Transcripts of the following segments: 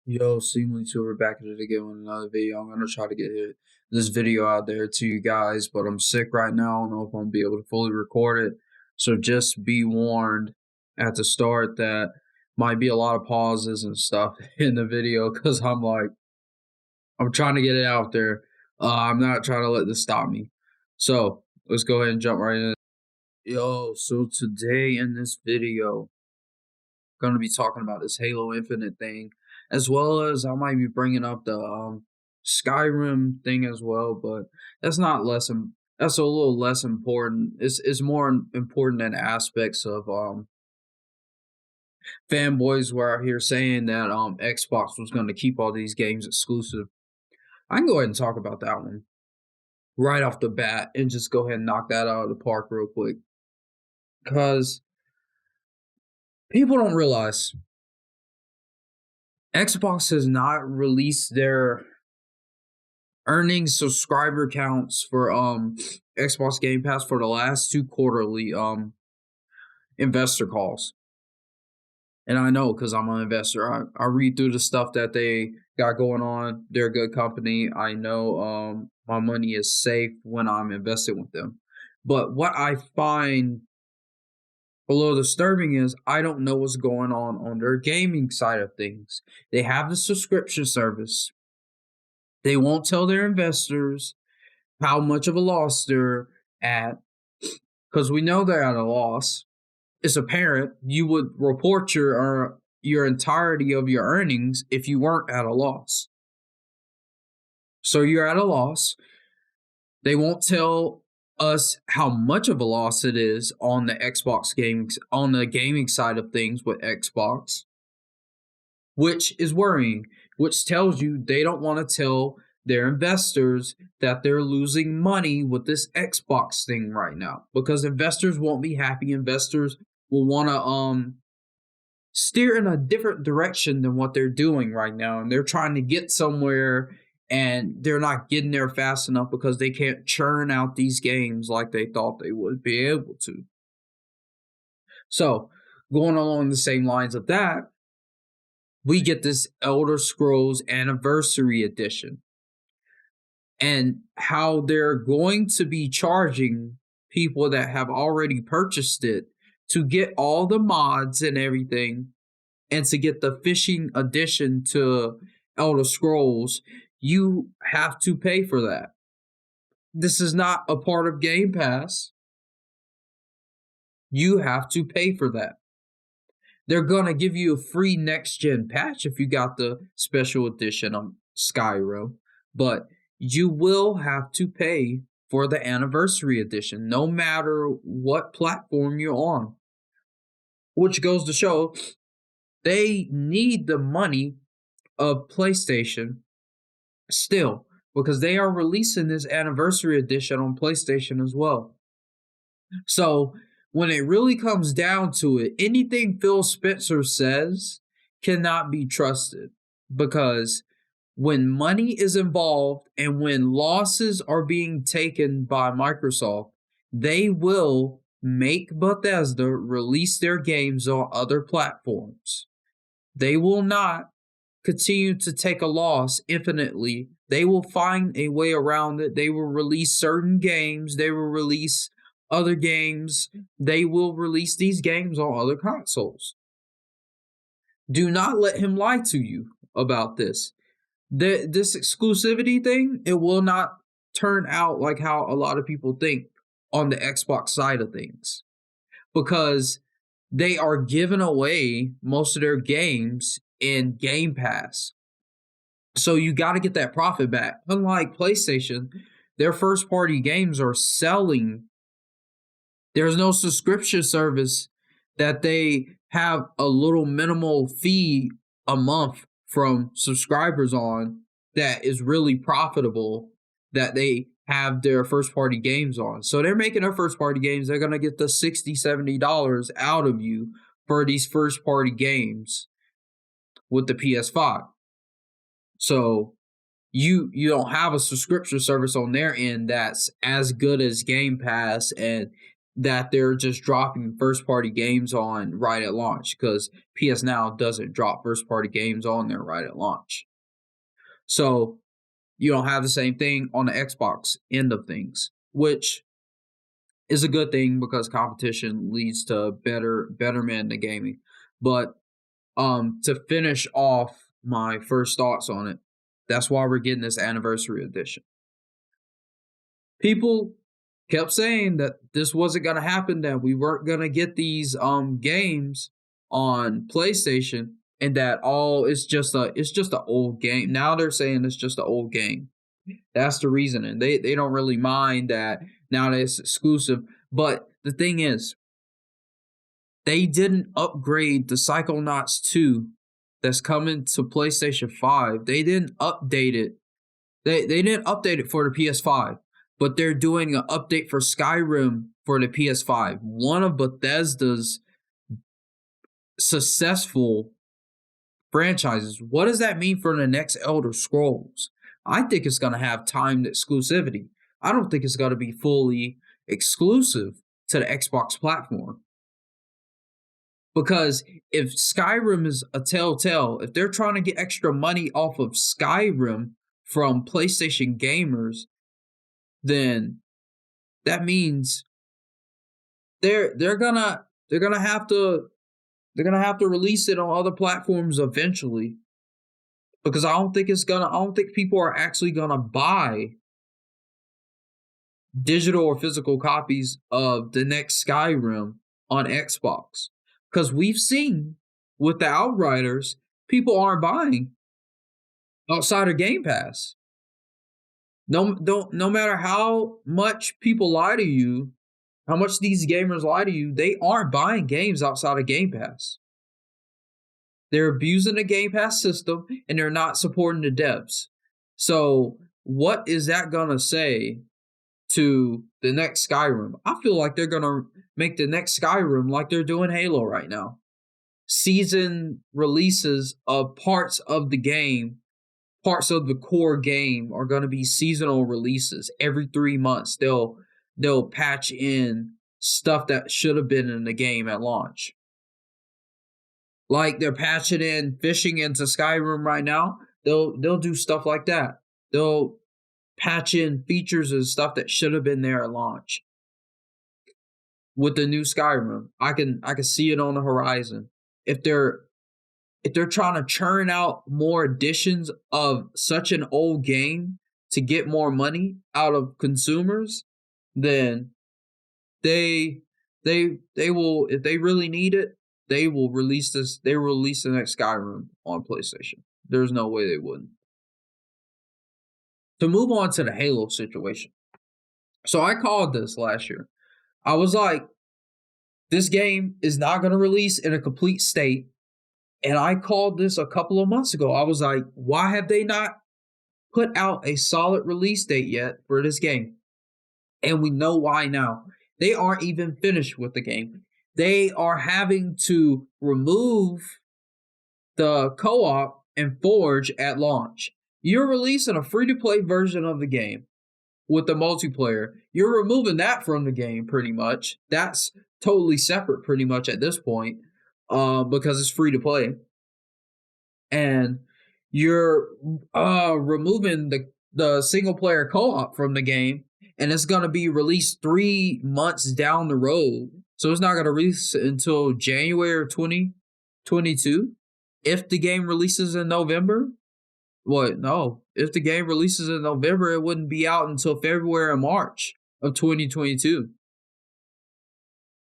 Yo, Seemlytuber back at it again with another video. I'm gonna try to get this video out there to you guys, but I'm sick right now. I don't know if I'm gonna be able to fully record it. So just be warned at the start that might be a lot of pauses and stuff in the video because I'm trying to get it out there. I'm not trying to let this stop me. So let's go ahead and jump right in. Yo, so today in this video, going to be talking about this Halo Infinite thing, as well as I might be bringing up the Skyrim thing as well, but that's not less. That's a little less important. It's more important than aspects of fanboys were out here saying that Xbox was going to keep all these games exclusive. I can go ahead and talk about that one right off the bat and just go ahead and knock that out of the park real quick, because people don't realize Xbox has not released their earnings subscriber counts for Xbox Game Pass for the last two quarterly investor calls. And I know because I'm an investor. I read through the stuff that they got going on. They're a good company. I know my money is safe when I'm invested with them. But what I find a little disturbing is I don't know what's going on their gaming side of things. They have the subscription service. They won't tell their investors how much of a loss they're at, because we know they're at a loss. It's apparent. You would report your entirety of your earnings if you weren't at a loss. So you're at a loss. They won't tell us how much of a loss it is on the Xbox games, on the gaming side of things with Xbox, which is worrying, which tells you they don't want to tell their investors that they're losing money with this Xbox thing right now, because investors won't be happy. Investors will want to steer in a different direction than what they're doing right now, and they're trying to get somewhere and they're not getting there fast enough because they can't churn out these games like they thought they would be able to. So, going along the same lines of that, we get this Elder Scrolls Anniversary Edition, and how they're going to be charging people that have already purchased it to get all the mods and everything, and to get the fishing edition to Elder Scrolls. You have to pay for that. This is not a part of Game Pass. You have to pay for that. They're going to give you a free next-gen patch if you got the special edition on Skyrim, but you will have to pay for the anniversary edition, no matter what platform you're on. Which goes to show they need the money of PlayStation still, because they are releasing this anniversary edition on PlayStation as well. So when it really comes down to it, anything Phil Spencer says cannot be trusted, because when money is involved and when losses are being taken by Microsoft, they will make Bethesda release their games on other platforms. They will not continue to take a loss infinitely. They will find a way around it. They will release certain games. They will release other games. They will release these games on other consoles. Do not let him lie to you about this. This exclusivity thing, it will not turn out like how a lot of people think on the Xbox side of things, because they are giving away most of their games in Game Pass. So you got to get that profit back. Unlike PlayStation, their first party games are selling. There's no subscription service that they have a little minimal fee a month from subscribers on that is really profitable, that they have their first party games on. So they're making their first party games. They're going to get the $60, $70 out of you for these first party games with the PS5. So you don't have a subscription service on their end that's as good as Game Pass and that they're just dropping first party games on right at launch, because PS Now doesn't drop first party games on there right at launch. So you don't have the same thing on the Xbox end of things, which is a good thing because competition leads to betterment in the gaming. But to finish off my first thoughts on it, that's why we're getting this anniversary edition. People kept saying that this wasn't gonna happen, that we weren't gonna get these games on PlayStation, and that it's just an old game. Now they're saying it's just an old game. That's the reason, and they don't really mind that now that it's exclusive. But the thing is, they didn't upgrade the Psychonauts 2 that's coming to PlayStation 5. They didn't update it. They didn't update it for the PS5, but they're doing an update for Skyrim for the PS5. One of Bethesda's successful franchises. What does that mean for the next Elder Scrolls? I think it's going to have timed exclusivity. I don't think it's going to be fully exclusive to the Xbox platform. Because if Skyrim is a telltale, if they're trying to get extra money off of Skyrim from PlayStation gamers, then that means they're gonna have to release it on other platforms eventually. Because I don't think people are actually gonna buy digital or physical copies of the next Skyrim on Xbox. Because we've seen with the Outriders, people aren't buying outside of Game Pass. No matter how much people lie to you, how much these gamers lie to you, they aren't buying games outside of Game Pass. They're abusing the Game Pass system, and they're not supporting the devs. So what is that going to say to the next Skyrim? I feel like they're going to make the next Skyrim like they're doing Halo right now. Season releases of parts of the game, parts of the core game are going to be seasonal releases. Every 3 months, they'll patch in stuff that should have been in the game at launch. Like they're patching in fishing into Skyrim right now. They'll do stuff like that. They'll patch in features and stuff that should have been there at launch. With the new Skyrim, I can see it on the horizon. If they're trying to churn out more editions of such an old game to get more money out of consumers, then they will, if they really need it, they will release this. They will release the next Skyrim on PlayStation. There's no way they wouldn't. To move on to the Halo situation. So I called this last year. I was like, this game is not going to release in a complete state. And I called this a couple of months ago. I was like, why have they not put out a solid release date yet for this game? And we know why now. They aren't even finished with the game. They are having to remove the co-op and Forge at launch. You're releasing a free-to-play version of the game with the multiplayer. You're removing that from the game pretty much. That's totally separate pretty much at this point because it's free-to-play. And you're removing the single-player co-op from the game, and it's going to be released 3 months down the road. So it's not going to release until January of 2022. If the game releases in November, no. If the game releases in November, it wouldn't be out until February or March of 2022.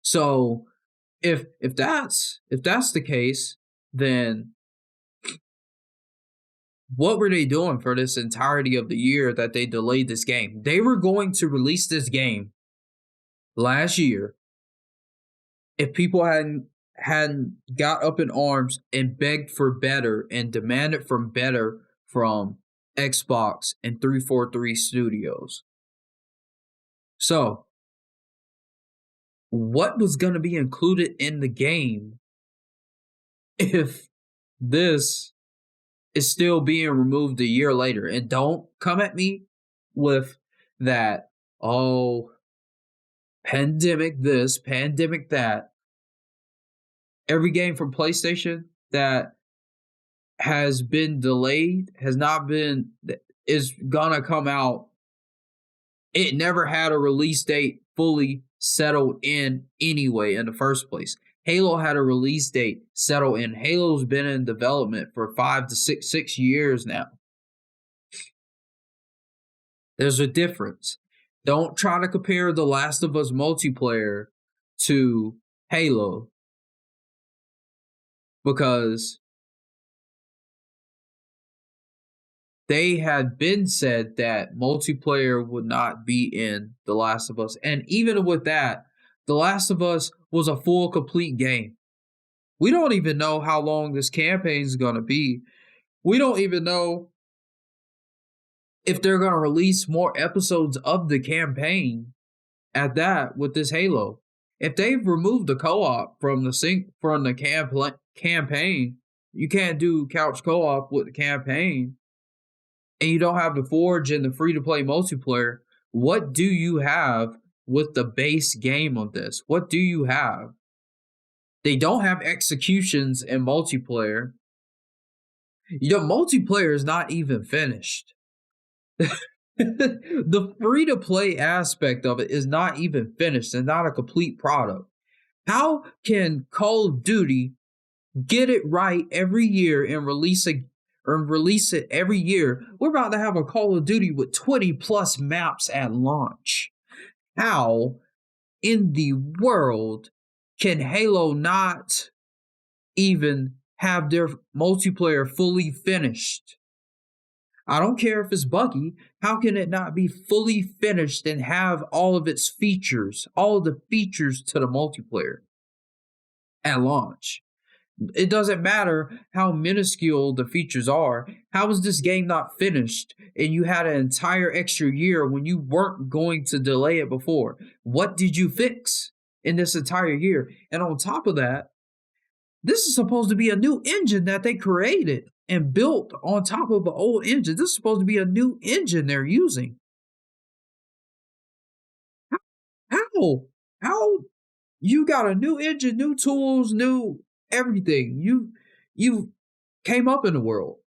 So if that's the case, then what were they doing for this entirety of the year that they delayed this game? They were going to release this game last year if people hadn't got up in arms and begged for better and demanded from better from Xbox and 343 Studios. So, what was going to be included in the game if this is still being removed a year later? And don't come at me with that, oh, pandemic this, pandemic that. Every game from PlayStation that has been delayed has not been is gonna come out. It never had a release date fully settled in anyway in the first place. Halo had a release date settled in. Halo's been in development for 5 to 6 years now. There's a difference. Don't try to compare The Last of Us multiplayer to Halo, because they had been said that multiplayer would not be in The Last of Us. And even with that, The Last of Us was a full, complete game. We don't even know how long this campaign is going to be. We don't even know if they're going to release more episodes of the campaign at that with this Halo. If they've removed the co-op from the campaign, you can't do couch co-op with the campaign, and you don't have the Forge and the free-to-play multiplayer, what do you have with the base game of this? What do you have? They don't have executions in multiplayer. Multiplayer is not even finished. The free-to-play aspect of it is not even finished and not a complete product. How can Call of Duty get it right every year and release it every year? We're about to have a Call of Duty with 20 plus maps at launch. How in the world can Halo not even have their multiplayer fully finished? I don't care if it's buggy. How can it not be fully finished and have all of its features, all of the features to the multiplayer at launch? It doesn't matter how minuscule the features are. How is this game not finished and you had an entire extra year when you weren't going to delay it before? What did you fix in this entire year? And on top of that, this is supposed to be a new engine that they created and built on top of an old engine. This is supposed to be a new engine they're using. How? How? You got a new engine, new tools, new everything. You came up in the world.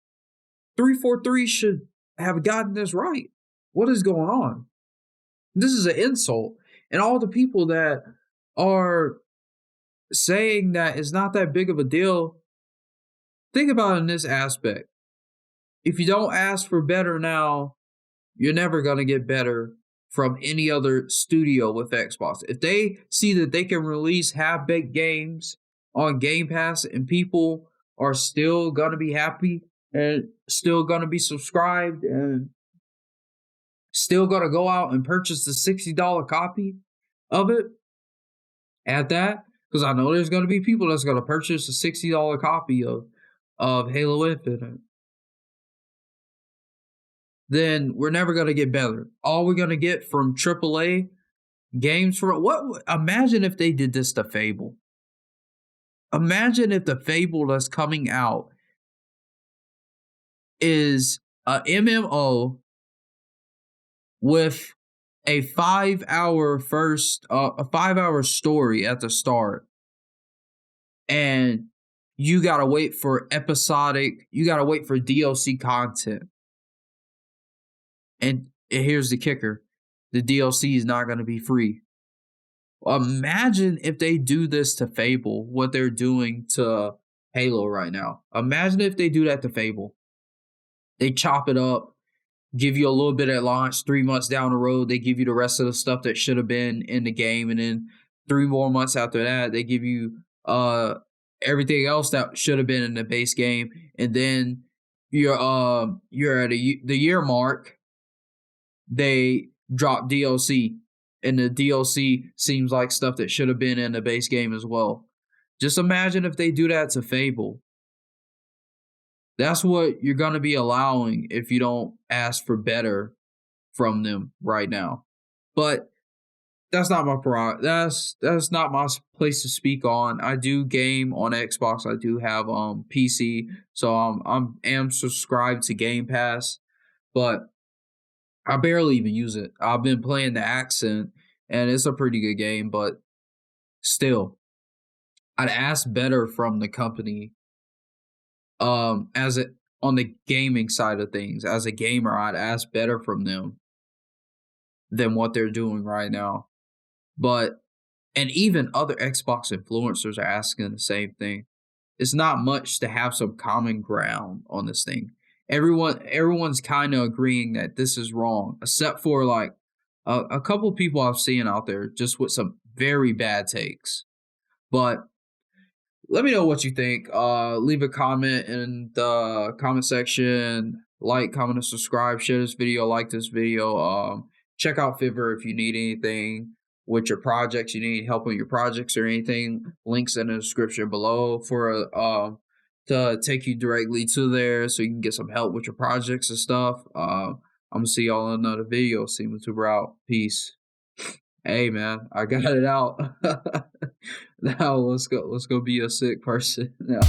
343 should have gotten this right. What is going on? This is an insult. And all the people that are saying that it's not that big of a deal, think about it in this aspect. If you don't ask for better now, you're never going to get better from any other studio with Xbox. If they see that they can release half-baked games on Game Pass and people are still going to be happy and still going to be subscribed and still going to go out and purchase the $60 copy of it at that, because I know there's going to be people that's going to purchase a $60 copy of Halo Infinite, then we're never going to get better. All we're going to get from AAA games imagine if they did this to Fable. Imagine if the Fable that's coming out is a MMO with a 5-hour story at the start, and you gotta wait for DLC content. And here's the kicker: the DLC is not going to be free. Imagine if they do this to Fable, what they're doing to Halo right now. Imagine if they do that to Fable. They chop it up, give you a little bit at launch. 3 months down the road, they give you the rest of the stuff that should have been in the game. And then 3 more months after that, they give you everything else that should have been in the base game. And then you're at the year mark, they drop DLC, and the DLC seems like stuff that should have been in the base game as well. Just imagine if they do that to Fable. That's what you're going to be allowing if you don't ask for better from them right now. But that's not my that's not my place to speak on. I do game on Xbox. I do have PC, so I'm subscribed to Game Pass, but I barely even use it. I've been playing the Accent, and it's a pretty good game, but still, I'd ask better from the company. As it on the gaming side of things, as a gamer, I'd ask better from them than what they're doing right now. But and even other Xbox influencers are asking the same thing. It's not much to have some common ground on this thing. Everyone's kind of agreeing that this is wrong, except for like a couple people I've seen out there just with some very bad takes. But let me know what you think. Leave a comment in the comment section. Like, comment, and subscribe. Share this video. Like this video. Check out Fiverr if you need anything with your projects. You need help with your projects or anything. Links in the description below for to take you directly to there so you can get some help with your projects and stuff. I'm gonna see y'all in another video. Seemlytuber out. Peace. Hey man, I got it out. Now let's go be a sick person now.